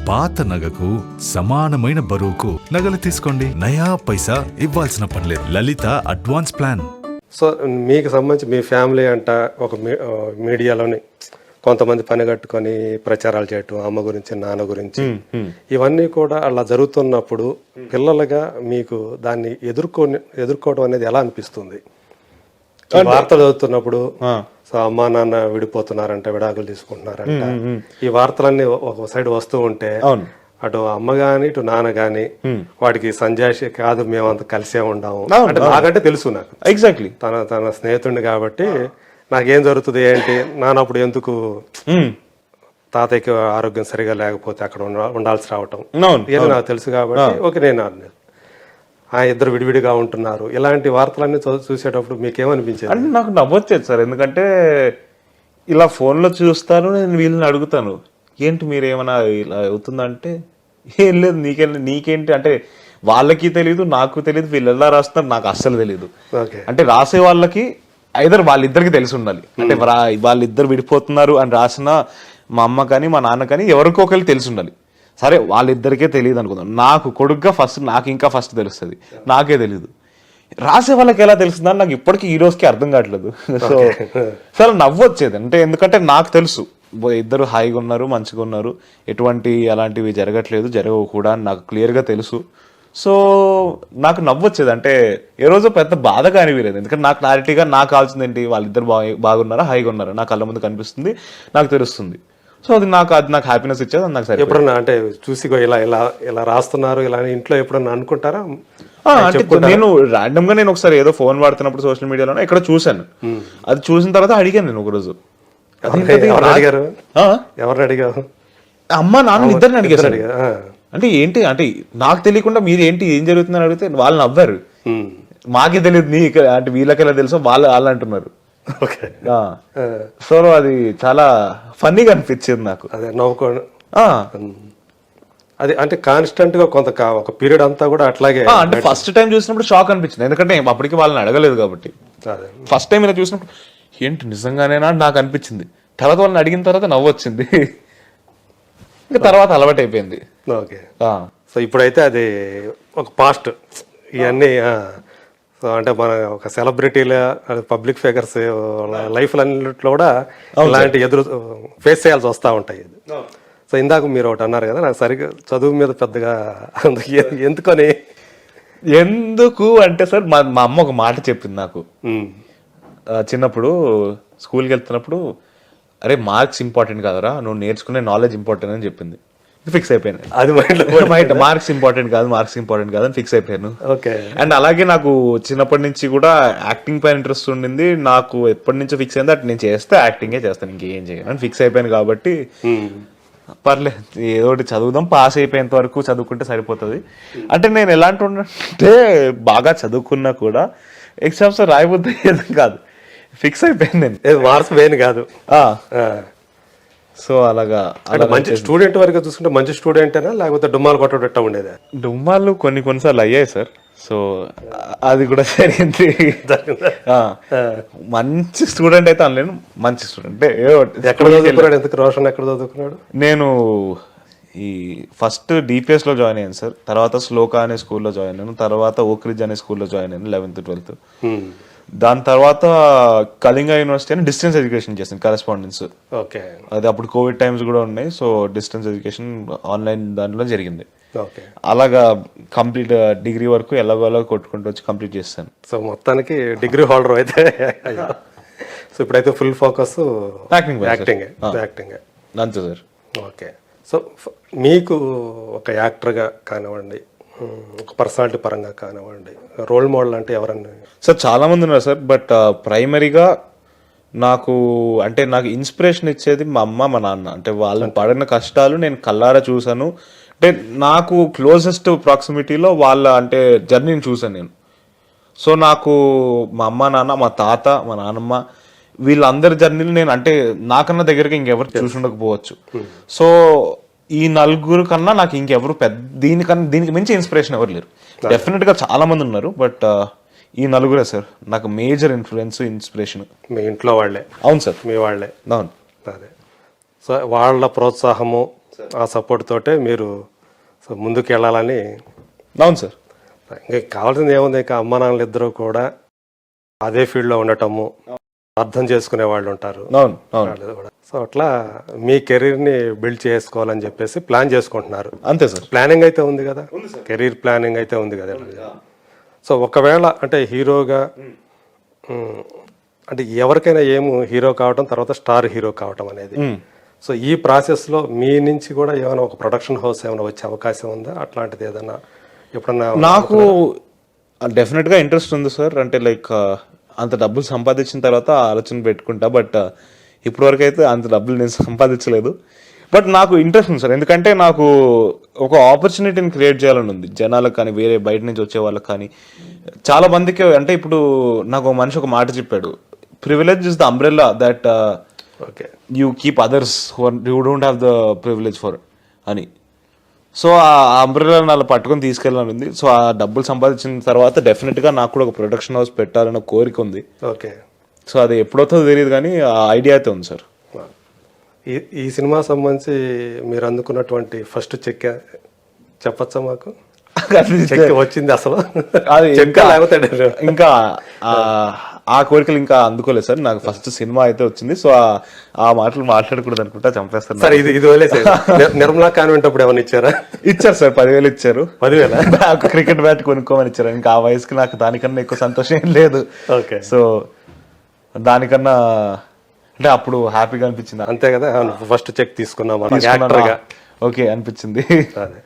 పాత నగకు సమానమైన బరువుకు నగలు తీసుకోండి. నయా పైసా ఇవ్వాల్సిన పనిలేదు. లలిత అడ్వాన్స్ ప్లాన్. సో మీకు సంబంధించి మీ ఫ్యామిలీ అంట ఒక మీడియాలోని కొంతమంది పని కట్టుకొని ప్రచారాలు చేయటం, అమ్మ గురించి నాన్న గురించి, ఇవన్నీ కూడా అలా జరుగుతున్నప్పుడు పిల్లలుగా మీకు దాన్ని ఎదుర్కోవడం అనేది ఎలా అనిపిస్తుంది? వార్తలు చదువుతున్నప్పుడు సో అమ్మా నాన్న విడిపోతున్నారంట, విడాకులు తీసుకుంటున్నారంట, ఈ వార్తలన్నీ ఒక సైడ్ వస్తూ ఉంటే అటు అమ్మ గాని ఇటు నాన్న గాని వాడికి సంజాషి కాదు, మేమంతా కలిసే ఉండాము అంటే నాకంటే తెలుసు, నాకు ఎగ్జాక్ట్లీ తన స్నేహితుడిని కాబట్టి నాకేం జరుగుతుంది ఏంటి, నాన్నప్పుడు ఎందుకు తాతయ్యకి ఆరోగ్యం సరిగా లేకపోతే అక్కడ ఉండాల్సి రావటం ఇవన్నీ నాకు తెలుసు కాబట్టి ఓకే నేను ఆ ఇద్దరు విడివిడిగా ఉంటున్నారు, ఇలాంటి వార్తలన్నీ చూసేటప్పుడు మీకేమనిపించేది? అంటే నాకు నవ్వొచ్చేది సార్, ఎందుకంటే ఇలా ఫోన్లో చూస్తాను, నేను వీళ్ళని అడుగుతాను ఏంటి మీరేమైనా ఇలా అవుతుందంటే ఏం లేదు నీకేంటి అంటే వాళ్ళకి తెలియదు, నాకు తెలియదు, వీళ్ళు ఎలా రాస్తున్నారు నాకు అస్సలు తెలియదు. అంటే రాసే వాళ్ళకి ఐదర్ వాళ్ళిద్దరికి తెలిసి ఉండాలి, అంటే వాళ్ళిద్దరు విడిపోతున్నారు అని రాసిన మా అమ్మ కానీ మా నాన్న కానీ ఎవరికో ఒకరికి తెలిసి ఉండాలి. సరే వాళ్ళిద్దరికే తెలియదు అనుకుందాం, నాకు కొడుకుగా నాకు ఇంకా ఫస్ట్ తెలుస్తుంది, నాకే తెలియదు. రాసే వాళ్ళకి ఎలా తెలుస్తుందని నాకు ఇప్పటికీ ఈ రోజుకి అర్థం కావట్లేదు. సో చాలా నవ్వొచ్చేది, అంటే ఎందుకంటే నాకు తెలుసు ఇద్దరు హాయిగా ఉన్నారు, మంచిగా ఉన్నారు, ఎటువంటి అలాంటివి జరగట్లేదు, జరగవు కూడా అని నాకు క్లియర్గా తెలుసు. సో నాకు నవ్వొచ్చేది, అంటే ఏ రోజు పెద్ద బాధగా అనిపించలేదు, ఎందుకంటే నాకు క్లారిటీగా నాకు కావాల్సింది ఏంటి, వాళ్ళిద్దరు బాగున్నారా హాయిగా ఉన్నారా నా కళ్ళ ముందు కనిపిస్తుంది, నాకు తెలుస్తుంది. సో అది నాకు హ్యాపీనెస్ ఇచ్చేది, అది నాకు సరే. ఎప్పుడన్నా అంటే చూసి ఇలా రాస్తున్నారు ఇలా ఇంట్లో ఎప్పుడన్నా అనుకుంటారా? అంటే నేను ర్యాండమ్ గా నేను ఒకసారి ఏదో ఫోన్ వాడుతున్నప్పుడు సోషల్ మీడియాలో ఇక్కడ చూశాను, అది చూసిన తర్వాత అడిగాను నేను ఒకరోజు, ఎవరిని అడిగావు? అమ్మ నాన్న ఇద్దరిని అడిగారు. అంటే ఏంటి అంటే నాకు తెలియకుండా మీరు ఏంటి ఏం జరుగుతుందని అడిగితే వాళ్ళు నవ్వారు, మాకే తెలియదు అంటే వీళ్ళకి ఎలా తెలుసో వాళ్ళు అంటున్నారు. సో అది చాలా ఫన్నీగా అనిపించింది నాకు. అదే నవ్వుకోండి అది అంటే కాన్స్టెంట్ గా ఒక పీరియడ్ అంతా కూడా అట్లాగే. అంటే ఫస్ట్ టైం చూసినప్పుడు షాక్ అనిపించింది, ఎందుకంటే అప్పటికి వాళ్ళని అడగలేదు కాబట్టి. ఫస్ట్ టైం ఇలా చూసినప్పుడు ఏంటి నిజంగానేనా నాకు అనిపించింది, తర్వాత వాళ్ళని అడిగిన తర్వాత నవ్వు వచ్చింది, ఇంకా తర్వాత అలవాటు అయిపోయింది. ఓకే, సో ఇప్పుడైతే అది ఒక పాస్ట్ ఇవన్నీ. సో అంటే మన ఒక సెలబ్రిటీల పబ్లిక్ ఫిగర్స్ లైఫ్ అన్నింటిలో కూడా ఇలాంటి ఫేస్ చేయాల్సి వస్తూ ఉంటాయి. సో ఇందాక మీరు ఒకటి అన్నారు కదా, నాకు సరిగ్గా చదువు మీద పెద్దగా ఎందుకు అంటే సార్ మా అమ్మ ఒక మాట చెప్పింది నాకు చిన్నప్పుడు, స్కూల్కి వెళ్తున్నప్పుడు, అరే మార్క్స్ ఇంపార్టెంట్ కాదురా, నువ్వు నేర్చుకునే నాలెడ్జ్ ఇంపార్టెంట్ అని చెప్పింది. ఫిక్స్ అయిపోయాను, అది మార్క్స్ ఇంపార్టెంట్ కాదు అని ఫిక్స్ అయిపోయాను. అండ్ అలాగే నాకు చిన్నప్పటి నుంచి కూడా యాక్టింగ్ పైన ఇంట్రెస్ట్ ఉండింది, నాకు ఎప్పటి నుంచో ఫిక్స్ అయింది అటు నేను చేస్తే యాక్టింగే చేస్తాను, ఇంకేం చేయను అని ఫిక్స్ అయిపోయాను. కాబట్టి పర్లేదు ఏదో ఒకటి చదువుదాం, పాస్ అయిపోయేంత వరకు చదువుకుంటే సరిపోతుంది. అంటే నేను ఎలాంటి అంటే బాగా చదువుకున్నా కూడా ఎగ్జామ్స్ రాయబుద్ది కాదు, ఫిక్స్ అయిపోయింది నేను మార్క్స్ వేను కాదు. సో అలాగా మంచి స్టూడెంట్ వరకు చూసుకుంటే మంచి స్టూడెంట్ అయినా లేకపోతే డుమ్మాలు కొట్టడం ఉండేది? డుమ్మాలు కొన్నిసార్లు అయ్యాయి సార్, సో అది కూడా జరిగింది. మంచి స్టూడెంట్ అయితే అనలేను, మంచి స్టూడెంట్. ఎక్కడ చదువుకున్నాడు? ఎందుకు రోషన్ ఎక్కడ చదువుకున్నాడు? నేను ఈ ఫస్ట్ డిపిఎస్ లో జాయిన్ అయ్యాను సార్, తర్వాత శ్లోక అనే స్కూల్లో జాయిన్ అయ్యాను, తర్వాత ఓక్రిడ్జ్ అనే స్కూల్లో జాయిన్ అయ్యాను 11th 12th. దాని తర్వాత కళింగ యూనివర్సిటీ అని డిస్టెన్స్ ఎడ్యుకేషన్ చేశాను, కరెస్పాండెన్స్. అది అప్పుడు కోవిడ్ టైమ్స్ కూడా ఉన్నాయి, సో డిస్టెన్స్ ఎడ్యుకేషన్ ఆన్లైన్ దాంట్లో జరిగింది. అలాగా కంప్లీట్ డిగ్రీ వరకు ఎలాగోలా కొట్టుకుంటూ వచ్చి కంప్లీట్ చేస్తాను. సో మొత్తానికి డిగ్రీ హోల్డర్ అయితే. సో ఇప్పుడైతే ఫుల్ ఫోకస్ యాక్టింగ్ అంతే సార్. ఓకే, సో మీకు ఒక యాక్టర్గా కానివ్వండి, ఒక పర్సనాలిటీ పరంగా కానివ్వండి, రోల్ మోడల్ అంటే ఎవరన్నా? సార్ చాలా మంది ఉన్నారు సార్, బట్ ప్రైమరీగా నాకు ఇన్స్పిరేషన్ ఇచ్చేది మా అమ్మ మా నాన్న. అంటే వాళ్ళని పడిన కష్టాలు నేను కళ్ళారా చూసాను, అంటే నాకు క్లోజెస్ట్ ప్రాక్సిమిటీలో వాళ్ళ అంటే జర్నీని చూసాను నేను. సో నాకు మా అమ్మ నాన్న, మా తాత, మా నాన్నమ్మ, వీళ్ళందరి జర్నీలు నేను అంటే నాకన్నా దగ్గరగా ఇంకెవరు చూసి ఉండకపోవచ్చు. సో ఈ నలుగురు కన్నా నాకు ఇంకెవరు దీనికి మించి ఇన్స్పిరేషన్ ఎవరు లేరు. డెఫినెట్ గా చాలా మంది ఉన్నారు, బట్ ఈ నలుగురే సార్ నాకు మేజర్ ఇన్ఫ్లుయెన్స్, ఇన్స్పిరేషన్. మీ ఇంట్లో వాళ్ళే? అవును సార్, మీ వాళ్ళే. అవును. అదే, సో వాళ్ళ ప్రోత్సాహము ఆ సపోర్ట్ తోటే మీరు సో ముందుకు వెళ్ళాలని. అవును సార్. ఇంకా కావాల్సింది ఏముంది, ఇక అమ్మ నాన్నలు ఇద్దరు కూడా అదే ఫీల్డ్లో ఉండటము, అర్థం చేసుకునే వాళ్ళు ఉంటారు. అవును అవును వాళ్ళు కూడా. సో అట్లా మీ కెరీర్ని బిల్డ్ చేసుకోవాలని చెప్పేసి ప్లాన్ చేసుకుంటున్నారు. అంతే సార్. ప్లానింగ్ అయితే ఉంది కదా, కెరీర్ ప్లానింగ్ అయితే ఉంది కదా. సో ఒకవేళ అంటే హీరోగా అంటే ఎవరికైనా ఏమో హీరో కావటం, తర్వాత స్టార్ హీరో కావటం అనేది, సో ఈ ప్రాసెస్లో మీ నుంచి కూడా ఏమైనా ఒక ప్రొడక్షన్ హౌస్ ఏమైనా వచ్చే అవకాశం ఉందా? అట్లాంటిది ఏదైనా ఎప్పుడన్నా? నాకు డెఫినెట్గా ఇంట్రెస్ట్ ఉంది సార్. అంటే లైక్ అంత డబ్బులు సంపాదించిన తర్వాత ఆలోచన పెట్టుకుంటా. బట్ ఇప్పటివరకు అయితే అంత డబ్బులు నేను సంపాదించలేదు. బట్ నాకు ఇంట్రెస్ట్ ఉంది సార్. ఎందుకంటే నాకు ఒక ఆపర్చునిటీని క్రియేట్ చేయాలని ఉంది, జనాలకు కానీ వేరే బయట నుంచి వచ్చే వాళ్ళకి కానీ. చాలా మందికి అంటే ఇప్పుడు నాకు ఒక మనిషి ఒక మాట చెప్పాడు, privilege is the umbrella that okay you keep others you don't have the privilege for అని. సో ఆ అంబ్రెల్లాని అలా పట్టుకొని తీసుకెళ్ళాలని ఉంది. సో ఆ డబ్బులు సంపాదించిన తర్వాత డెఫినెట్గా నాకు కూడా ఒక ప్రొడక్షన్ హౌస్ పెట్టాలన్న కోరిక ఉంది. ఓకే. సో అది ఎప్పుడవుతుందో తెలియదు కానీ ఆ ఐడియా అయితే ఉంది సార్. ఈ సినిమా సంబంధించి మీరు అందుకున్నటువంటి ఫస్ట్ చెక్ చెప్పచ్చా మాకు? చెక్ వచ్చింది అసలు అది చెక్ లేకపోతే ఇంకా ఆ కోరికలు ఇంకా అందుకోలేదు సార్. నాకు ఫస్ట్ సినిమా అయితే వచ్చింది. సో ఆ మాటలు మాట్లాడకూడదు అనుకుంటా, చంపేస్తాను సార్. ఇది వదిలేసే నిర్మలా కాన్వెంట్ అప్పుడు ఏమైనా ఇచ్చారా? ఇచ్చారు సార్, 10,000 ఇచ్చారు. 10,000 నాకు క్రికెట్ బ్యాట్ కొనుక్కోమని ఇచ్చారు. ఇంకా ఆ వయసుకి నాకు దానికన్నా ఎక్కువ సంతోషం ఏం లేదు. ఓకే. సో దానికన్నా అంటే అప్పుడు హ్యాపీగా అనిపించింది. అంతే కదా, ఫస్ట్ చెక్ తీసుకున్నాం యాక్టర్ గా. ఓకే అనిపించింది. అదే.